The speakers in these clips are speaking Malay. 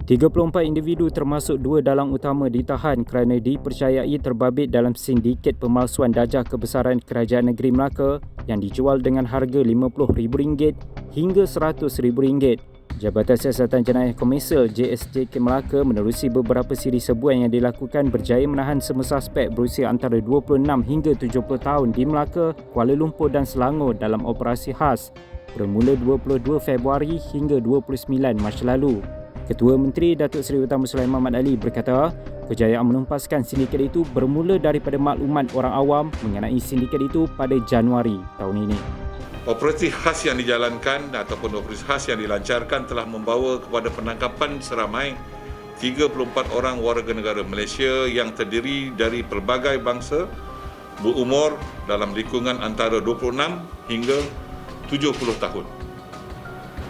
34 individu termasuk 2 dalang utama ditahan kerana dipercayai terbabit dalam sindiket pemalsuan darjah kebesaran Kerajaan Negeri Melaka yang dijual dengan harga RM50,000 hingga RM100,000. Jabatan Siasatan Jenayah Komersial JSJK Melaka menerusi beberapa siri sebuah yang dilakukan berjaya menahan semua suspek berusia antara 26 hingga 70 tahun di Melaka, Kuala Lumpur dan Selangor dalam operasi khas bermula 22 Februari hingga 29 Mac lalu. Ketua Menteri Datuk Seri Utama Sulaiman Ahmad Ali berkata, kejayaan menumpaskan sindiket itu bermula daripada maklumat orang awam mengenai sindiket itu pada Januari tahun ini. Operasi khas yang dijalankan ataupun operasi khas yang dilancarkan telah membawa kepada penangkapan seramai 34 orang warga negara Malaysia yang terdiri dari pelbagai bangsa berumur dalam lingkungan antara 26 hingga 70 tahun.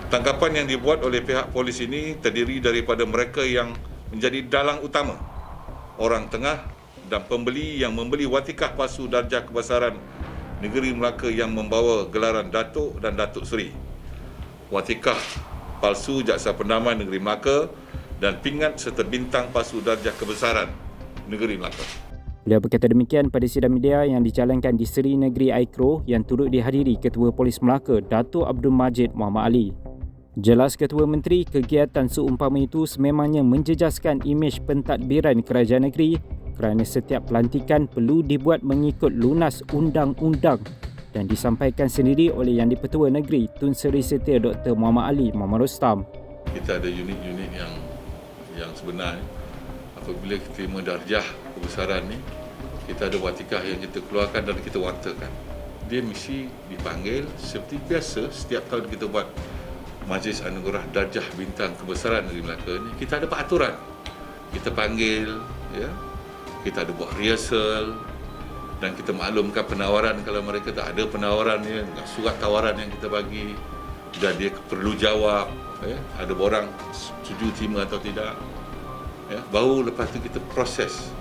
Tangkapan yang dibuat oleh pihak polis ini terdiri daripada mereka yang menjadi dalang utama, orang tengah dan pembeli yang membeli watikah palsu darjah kebesaran Negeri Melaka yang membawa gelaran Datuk dan Datuk Seri, watikah palsu Jaksa Pendaman Negeri Melaka dan pingat serta bintang palsu darjah kebesaran Negeri Melaka. Beliau berkata demikian pada sidang media yang dijalankan di Seri Negeri Aikro yang turut dihadiri Ketua Polis Melaka Datuk Abdul Majid Muhammad Ali. Jelas Ketua Menteri, kegiatan seumpama itu sememangnya menjejaskan imej pentadbiran kerajaan negeri kerana setiap pelantikan perlu dibuat mengikut lunas undang-undang dan disampaikan sendiri oleh Yang di-Pertua Negeri Tun Seri Setia Dr. Muhammad Ali Muhammad Rostam. Kita ada unit-unit yang sebenar. Apabila kita terima darjah kebesaran ni, kita ada watikah yang kita keluarkan dan kita wartakan. Dia mesti dipanggil seperti biasa setiap tahun kita buat Majlis Anugerah Darjah Bintang Kebesaran Negeri Melaka ni, kita ada peraturan. Kita panggil, ya, kita ada buat rehearsal dan kita maklumkan penawaran kalau mereka tak ada penawaran, ya, surat tawaran yang kita bagi dan dia perlu jawab, ya, ada orang setuju terima atau tidak, ya, baru lepas tu kita proses.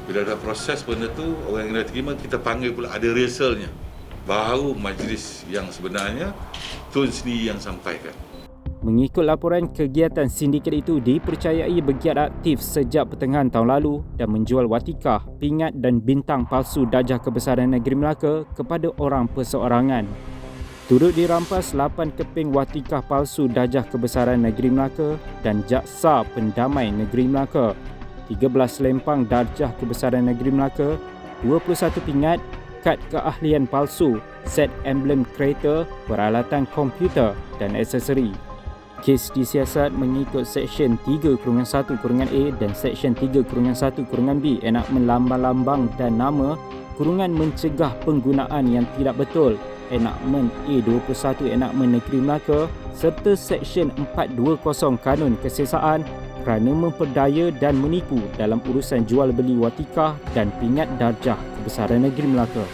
Bila ada proses benda tu, orang yang dah terima kita panggil pula ada rehearsalnya, baru majlis yang sebenarnya Tun sendiri yang sampaikan. Mengikut laporan, kegiatan sindiket itu dipercayai bergiat aktif sejak pertengahan tahun lalu dan menjual watikah, pingat dan bintang palsu darjah kebesaran Negeri Melaka kepada orang perseorangan. Turut dirampas 8 keping watikah palsu darjah kebesaran Negeri Melaka dan Jaksa Pendamai Negeri Melaka, 13 lempang darjah kebesaran Negeri Melaka, 21 pingat, kad keahlian palsu, set emblem kereta, peralatan komputer dan aksesori. Kes disiasat mengikut Seksyen 3-1-A dan Seksyen 3-1-B enakmen lambang-lambang dan nama, mencegah penggunaan yang tidak betul, enakmen A21 enakmen Negeri Melaka serta Seksyen 420 Kanun Kesesaan kerana memperdaya dan menipu dalam urusan jual beli watikah dan pingat darjah kebesaran Negeri Melaka.